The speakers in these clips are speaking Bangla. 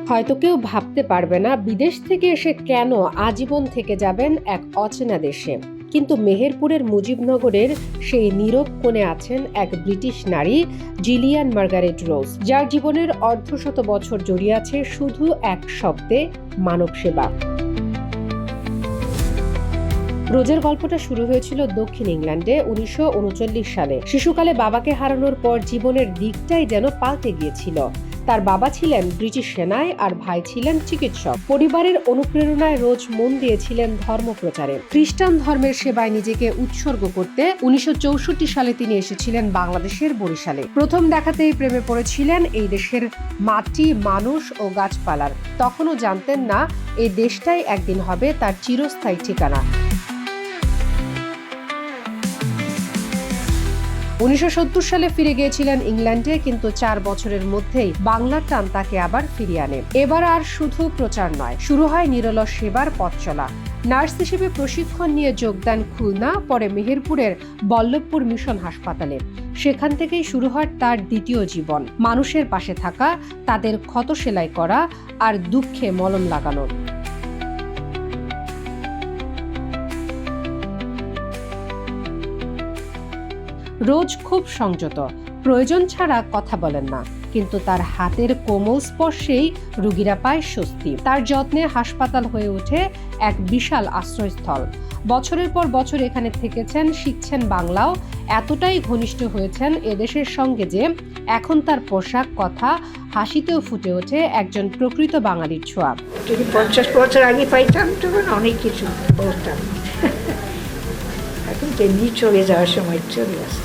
হয়তো কেউ ভাবতে পারবে না বিদেশ থেকে এসে কেন আজীবন থেকে যাবেন এক অচেনা দেশে, কিন্তু মেহেরপুরের মুজিবনগরের সেই নীরব কোণে আছেন এক ব্রিটিশ নারী জিলিয়ান মার্গারেট রোজ, যার জীবনের অর্ধশত বছর জড়িয়ে আছে শুধু এক শব্দে, মানব সেবা। রোজের গল্পটা শুরু হয়েছিল দক্ষিণ ইংল্যান্ডে 1939 সালে। শিশুকালে বাবাকে হারানোর পর জীবনের দিকটাই যেন পাল্টে গিয়েছিল। তার বাবা ছিলেন ব্রিটিশ সেনায় আর ভাই ছিলেন চিকিৎসক। পরিবারের অনুপ্রেরণায় রোজ মন দিয়েছিলেন ধর্মপ্রচারে। খ্রিস্টান ধর্মের সেবায় নিজেকে উৎসর্গ করতে 1964 সালে তিনি এসেছিলেন বাংলাদেশের বরিশালে। প্রথম দেখাতেই প্রেমে পড়েছিলেন এই দেশের মাটি, মানুষ ও গাছপালার। তখনও জানতেন না এই দেশটাই একদিন হবে তার চিরস্থায়ী ঠিকানা। 1970 সালে ফিরে গিয়েছিলেন ইংল্যান্ডে, কিন্তু 4 বছরের মধ্যেই বাংলার টান তাকে আবার ফিরিয়ে আনে। এবার আর শুধু প্রচার নয়, শুরু হয় নিরলস সেবার পথ চলা। নার্স হিসেবে প্রশিক্ষণ নিয়ে যোগ দেন খুলনা, পরে মেহেরপুরের বল্লভপুর মিশন হাসপাতালে। সেখান থেকেই শুরু হয় তার দ্বিতীয় জীবন, মানুষের পাশে থাকা, তাদের ক্ষত সেলাই করা আর দুঃখে মলম লাগানো। রোজ খুব সংযত, প্রয়োজন ছাড়া কথা বলেন না, কিন্তু তার হাতের কোমল স্পর্শেই রোগীরা পায় স্বস্তি। তার যত্নে হাসপাতাল হয়ে ওঠে এক বিশাল আশ্রয়স্থল। বছরের পর বছর এখানে থেকেছেন, শিখছেন বাংলাও, এতটাই ঘনিষ্ঠ হয়েছেন এদেশের সঙ্গে যে এখন তার পোশাক, কথা, হাসিতেও ফুটে ওঠে একজন প্রকৃত বাঙালির ছোঁয়া। যদি 50 বছর আগে পাইতাম তখন অনেক কিছু বলতাম, এখন তেমনি চলে যাওয়ার সময় চলে আসছে।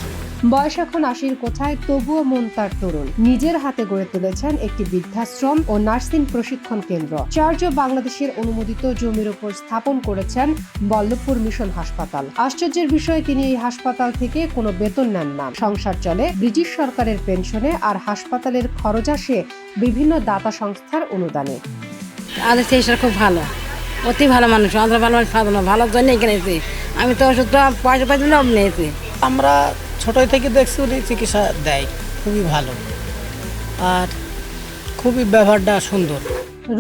বয়স এখন 80-র কোঠায়, তবুও মন তার তরুণ। নিজের হাতে গড়ে তুলেছেন একটি বৃদ্ধাশ্রম ও নার্সিং প্রশিক্ষণ কেন্দ্র। চার্জ অফ বাংলাদেশের অনুমোদিত জমির উপর স্থাপন করেছেন বল্লভপুর মিশন হাসপাতাল। আশ্চর্যের বিষয়, তিনি এই হাসপাতাল থেকে কোনো বেতন নেন না। সংসার চলে ব্রিটিশ সরকারের পেনশনে, আর হাসপাতালের খরচ আসে বিভিন্ন দাতা সংস্থার অনুদানে। আদেশ খুব ভালো, অতি ভালো মানুষ, আমরা ভালো মানুষ, ভালোর জন্য এখানে এসেছি। আমি তো ওষুধটা পয়সা পাই জন্য নিয়েছি। আমরা ছোটোই থেকে দেখছি উনি চিকিৎসা দেয়, খুবই ভালো আর খুবই ব্যবহারটা সুন্দর।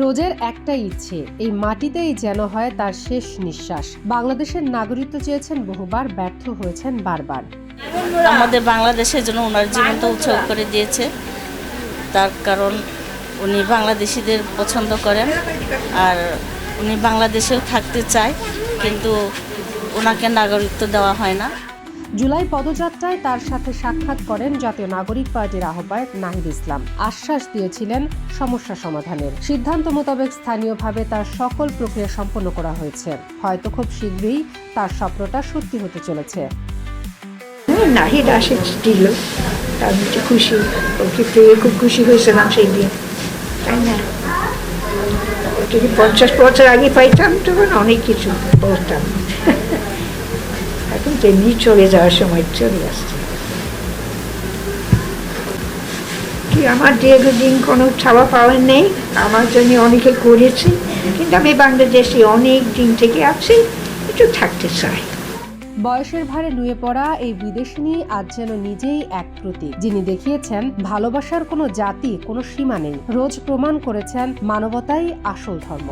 রোজের একটাই ইচ্ছে, এই মাটিতেই যেন হয় তার শেষ নিঃশ্বাস। বাংলাদেশের নাগরিকত্ব চেয়েছেন বহুবার, ব্যর্থ হয়েছেন বারবার। আমাদের বাংলাদেশের জন্য ওনার জীবনটা উৎসর্গ করে দিয়েছে, তার কারণ উনি বাংলাদেশিদের পছন্দ করেন আর উনি বাংলাদেশেও থাকতে চায়, কিন্তু ওনাকে নাগরিকত্ব দেওয়া হয় না। জুলাই পদযাত্রায় তার সাথে সাক্ষাৎ করেন জাতীয় নাগরিক পার্টির আহ্বায়ক নাহিদ ইসলাম। আশ্বাস দিয়েছিলেন সমস্যা সমাধানের। সিদ্ধান্ত মোতাবেক স্থানীয়ভাবে তার সকল প্রক্রিয়া সম্পন্ন করা হয়েছে। হয়তো খুব শীঘ্রই তার স্বপ্নটা সত্যি হতে চলেছে। নাহিদ আসে দিল, আমি তো খুশি, ওকে পেয়ে খুব খুশি হয়েছিলাম সেই দিন, তাই না? যদি 50 বছর আগে পাইতাম তখন অনেক কিছু বলতাম, এখন তেমনি চলে যাওয়ার সময় চলে আসছে। কি আমার দীর্ঘদিন কোনো ছাওয়া পাওয়ার নেই, আমার জন্য অনেকে করেছে, কিন্তু আমি বাংলাদেশে অনেক দিন থেকে আছি, একটু থাকতে চাই। বয়সের ভারে নুয়ে পড়া এই বিদেশিনী আজ যেন নিজেই এক প্রতীক, যিনি দেখিয়েছেন ভালোবাসার কোনো জাতি, কোনো সীমা নেই। রোজ প্রমাণ করেছেন মানবতাই আসল ধর্ম।